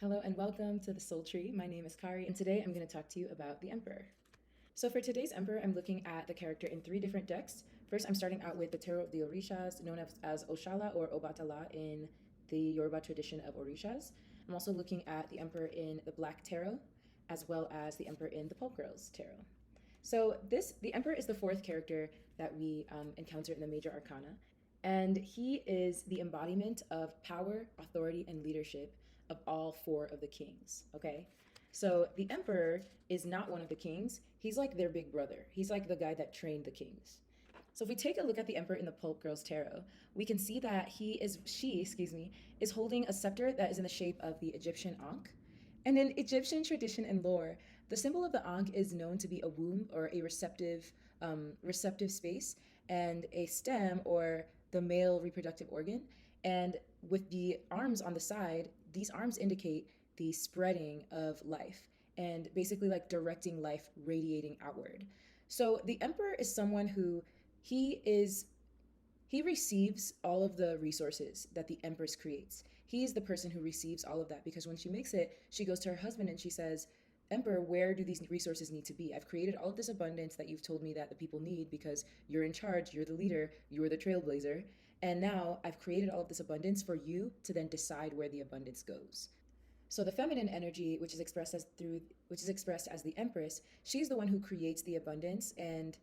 Hello and welcome to the Soul Tree. My name is Kari, and today I'm going to talk to you about the Emperor. So for today's Emperor, I'm looking at the character in three different decks. First, I'm starting out with the Tarot of the Orishas, known as Oshala or Obatala in the Yoruba tradition of Orishas. I'm also looking at the Emperor in the Black Tarot, as well as the Emperor in the Pulp Tarot. So the Emperor is the fourth character that we encounter in the major arcana, and he is the embodiment of power, authority, and leadership of all four of the kings. Okay, so the Emperor is not one of the kings. He's like their big brother. He's like the guy that trained the kings. So if we take a look at the Emperor in the Pulp Tarot, we can see that she is holding a scepter that is in the shape of the Egyptian Ankh. And in Egyptian tradition and lore, the symbol of the Ankh is known to be a womb or a receptive space, and a stem or the male reproductive organ. And with the arms on the side, these arms indicate the spreading of life and basically like directing life radiating outward. So the emperor is someone who he is he receives all of the resources that the empress creates. He is the person who receives all of that because when she makes it, she goes to her husband and she says, Emperor, where do these resources need to be? I've created all of this abundance that you've told me that the people need because you're in charge, you're the leader, you're the trailblazer. And now I've created all of this abundance for you to then decide where the abundance goes. So the feminine energy, which is expressed as the empress, she's the one who creates the abundance and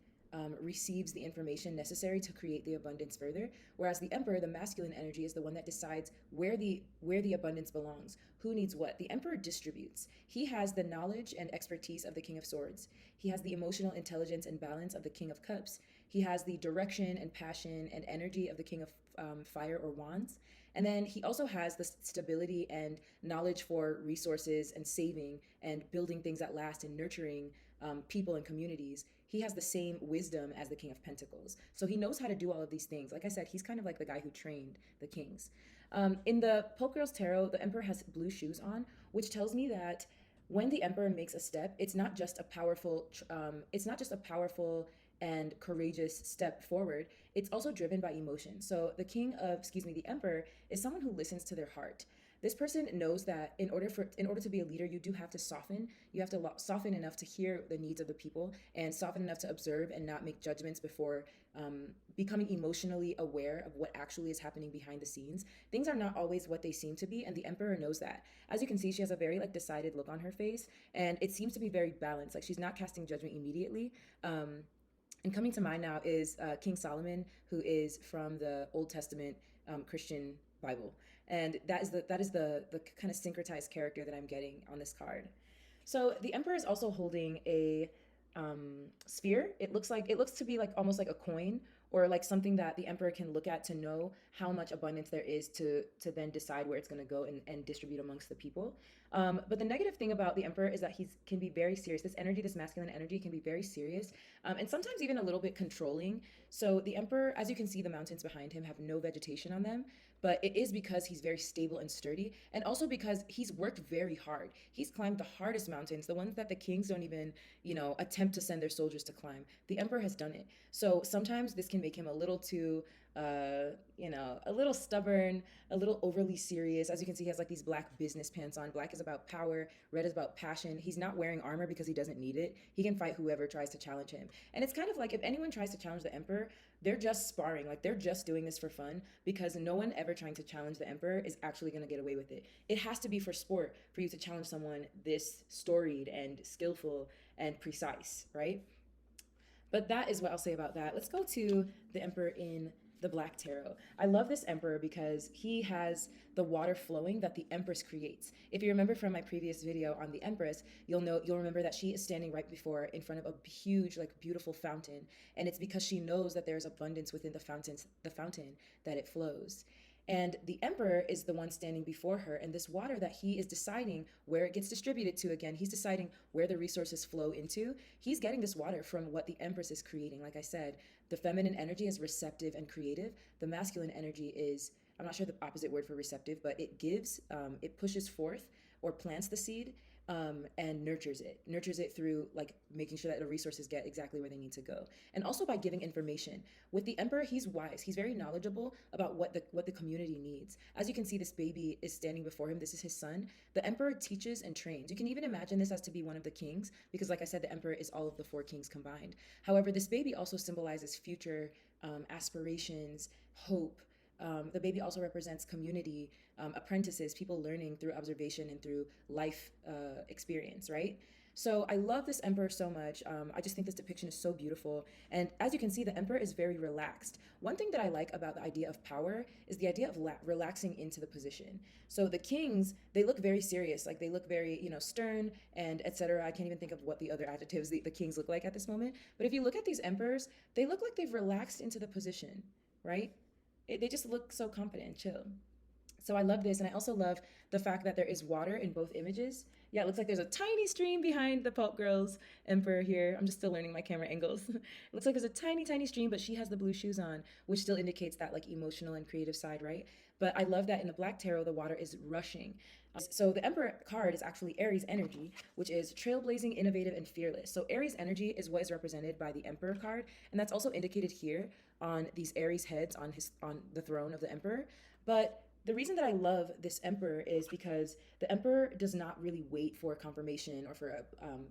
receives the information necessary to create the abundance further. Whereas the emperor, the masculine energy, is the one that decides where the abundance belongs, who needs what. The emperor distributes. He has the knowledge and expertise of the king of swords. He has the emotional intelligence and balance of the king of cups. He has the direction and passion and energy of the king of fire or wands. And then he also has the stability and knowledge for resources and saving and building things that last and nurturing people and communities. He has the same wisdom as the King of Pentacles. So he knows how to do all of these things. Like I said, he's kind of like the guy who trained the kings. In the Polk Girls Tarot, the Emperor has blue shoes on, which tells me that when the Emperor makes a step, it's not just a powerful and courageous step forward. It's also driven by emotion. So the Emperor is someone who listens to their heart. This person knows that in order to be a leader, you do have to soften. You have to soften enough to hear the needs of the people and soften enough to observe and not make judgments before becoming emotionally aware of what actually is happening behind the scenes. Things are not always what they seem to be, and the emperor knows that. As you can see, she has a very like decided look on her face, and it seems to be very balanced. Like she's not casting judgment immediately. And coming to mind now is King Solomon, who is from the Old Testament Christian Bible, and that is the kind of syncretized character that I'm getting on this card. So the Emperor is also holding a sphere. It looks to be like almost like a coin or like something that the Emperor can look at to know how much abundance there is to then decide where it's going to go and distribute amongst the people. But the negative thing about the Emperor is that he can be very serious. This masculine energy can be very serious, and sometimes even a little bit controlling. So the Emperor, as you can see, the mountains behind him have no vegetation on them, but it is because he's very stable and sturdy, and also because he's worked very hard. He's climbed the hardest mountains, the ones that the kings don't even, attempt to send their soldiers to climb. The Emperor has done it. So sometimes this can make him a little too, a little stubborn, a little overly serious. As you can see, he has like these black business pants on. Black is about power, red is about passion. He's not wearing armor because he doesn't need it. He can fight whoever tries to challenge him. And it's kind of like if anyone tries to challenge the Emperor, they're just sparring. Like they're just doing this for fun because no one ever trying to challenge the Emperor is actually going to get away with it. It has to be for sport for you to challenge someone this storied and skillful and precise, right? But that is what I'll say about that. Let's go to the Emperor in the Black Tarot. I love this Emperor because he has the water flowing that the Empress creates. If you remember from my previous video on the Empress, you'll remember that she is standing right before in front of a huge, like beautiful fountain. And it's because she knows that there's abundance within the fountain that it flows. And the emperor is the one standing before her, and this water that he is deciding where it gets distributed to again, he's deciding where the resources flow into. He's getting this water from what the empress is creating. Like I said, the feminine energy is receptive and creative. The masculine energy is, I'm not sure the opposite word for receptive, but it gives, it pushes forth or plants the seed. and nurtures it through like making sure that the resources get exactly where they need to go, and also by giving information. With the emperor, he's wise, he's very knowledgeable about what the community needs. As you can see, this baby is standing before him. This is his son. The emperor teaches and trains. You can even imagine this as to be one of the kings, because like I said, the emperor is all of the four kings combined. However, this baby also symbolizes future aspirations, hope. The baby also represents community, apprentices, people learning through observation and through life experience, right? So I love this emperor so much. I just think this depiction is so beautiful. And as you can see, the emperor is very relaxed. One thing that I like about the idea of power is the idea of relaxing into the position. So the kings, they look very serious, like they look very, stern and etc. I can't even think of what the other adjectives the kings look like at this moment. But if you look at these emperors, they look like they've relaxed into the position, right? They just look so confident and chill. So I love this, and I also love the fact that there is water in both images. Yeah, it looks like there's a tiny stream behind the Pulp Girls emperor here. I'm just still learning my camera angles. It looks like there's a tiny, tiny stream, but she has the blue shoes on, which still indicates that like emotional and creative side, right? But I love that in the Black Tarot, the water is rushing. So the Emperor card is actually Aries energy, which is trailblazing, innovative, and fearless. So Aries energy is what is represented by the Emperor card, and that's also indicated here on these Aries heads on the throne of the Emperor. But the reason that I love this emperor is because the emperor does not really wait for confirmation or for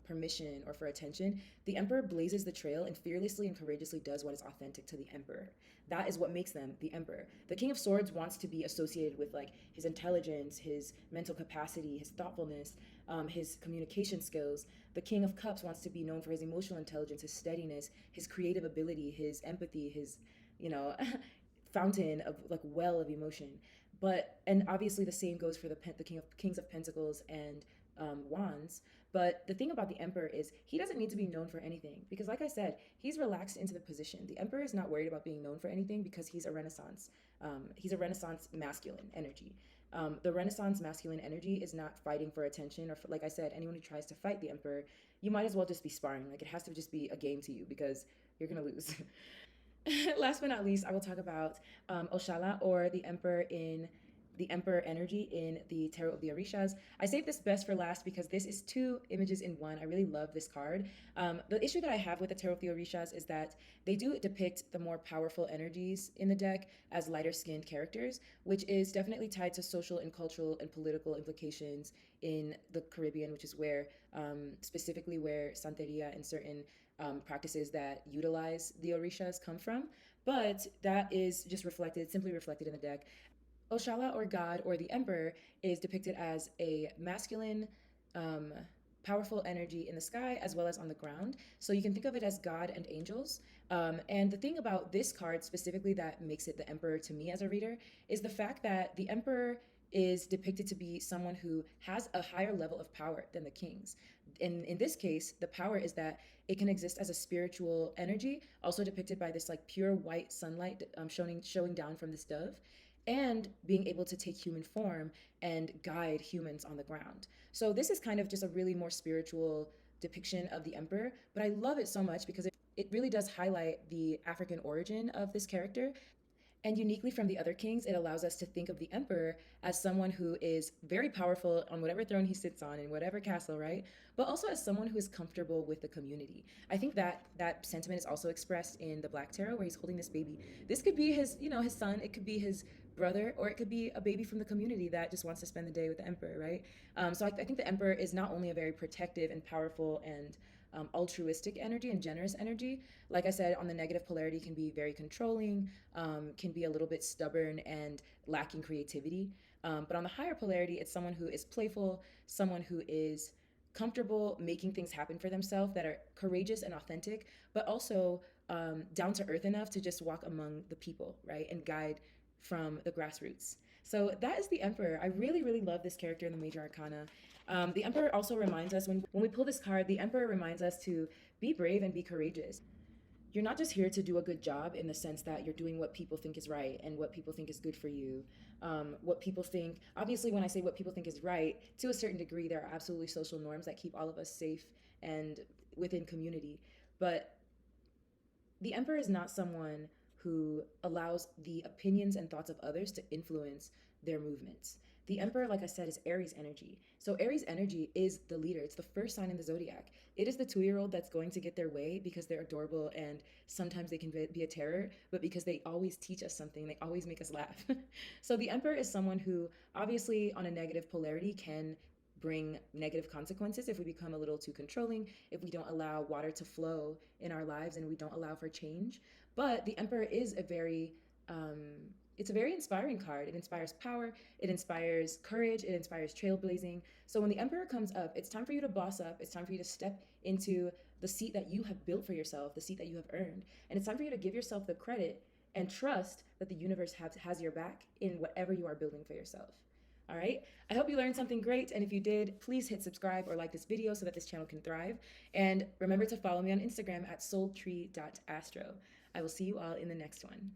permission or for attention. The emperor blazes the trail and fearlessly and courageously does what is authentic to the emperor. That is what makes them the emperor. The king of swords wants to be associated with like his intelligence, his mental capacity, his thoughtfulness, his communication skills. The king of cups wants to be known for his emotional intelligence, his steadiness, his creative ability, his empathy, his you know fountain of like well of emotion. But and obviously the same goes for the king of kings of pentacles and wands. But the thing about the emperor is he doesn't need to be known for anything, because like I said, he's relaxed into the position. The emperor is not worried about being known for anything because he's a renaissance masculine energy. The renaissance masculine energy is not fighting for attention, or for, like I said, anyone who tries to fight the emperor, you might as well just be sparring. Like it has to just be a game to you, because you're gonna lose. Last but not least, I will talk about Oshala, or the Emperor energy in the Tarot of the Orishas. I saved this best for last because this is two images in one. I really love this card. The issue that I have with the Tarot of the Orishas is that they do depict the more powerful energies in the deck as lighter skinned characters, which is definitely tied to social and cultural and political implications in the Caribbean, which is where, specifically, where Santeria and certain practices that utilize the Orishas come from. But that is just simply reflected in the deck. Oshala, or God, or the Emperor, is depicted as a masculine, um, powerful energy in the sky as well as on the ground. So you can think of it as God and angels. And the thing about this card specifically that makes it the Emperor to me as a reader is the fact that the Emperor is depicted to be someone who has a higher level of power than the kings. In this case, the power is that it can exist as a spiritual energy, also depicted by this like pure white sunlight showing down from this dove, and being able to take human form and guide humans on the ground. So this is kind of just a really more spiritual depiction of the emperor, but I love it so much because it really does highlight the African origin of this character. And uniquely from the other kings, it allows us to think of the emperor as someone who is very powerful on whatever throne he sits on in whatever castle, right? But also as someone who is comfortable with the community. I think that that sentiment is also expressed in the Black Tarot, where he's holding this baby. This could be his son. It could be his brother, or it could be a baby from the community that just wants to spend the day with the emperor, right? So I think the emperor is not only a very protective and powerful and altruistic energy and generous energy. Like I said, on the negative polarity, can be very controlling, can be a little bit stubborn and lacking creativity. But on the higher polarity, it's someone who is playful, someone who is comfortable making things happen for themselves, that are courageous and authentic, but also down to earth enough to just walk among the people, right? And guide from the grassroots. So that is the Emperor. I really, really love this character in the Major Arcana. The Emperor also reminds us, when we pull this card, the Emperor reminds us to be brave and be courageous. You're not just here to do a good job in the sense that you're doing what people think is right and what people think is good for you. What people think, obviously, when I say what people think is right, to a certain degree, there are absolutely social norms that keep all of us safe and within community. But the emperor is not someone who allows the opinions and thoughts of others to influence their movements. The Emperor, like I said, is Aries energy. So Aries energy is the leader. It's the first sign in the zodiac. It is the 2 year old that's going to get their way because they're adorable and sometimes they can be a terror, but because they always teach us something, they always make us laugh. So the Emperor is someone who, obviously, on a negative polarity, can bring negative consequences if we become a little too controlling, if we don't allow water to flow in our lives and we don't allow for change. But the Emperor is a very it's a very inspiring card. It inspires power, it inspires courage, it inspires trailblazing. So when the Emperor comes up, it's time for you to boss up. It's time for you to step into the seat that you have built for yourself, the seat that you have earned. And it's time for you to give yourself the credit and trust that the universe has your back in whatever you are building for yourself. All right. I hope you learned something great. And if you did, please hit subscribe or like this video so that this channel can thrive. And remember to follow me on Instagram at soultree.astro. I will see you all in the next one.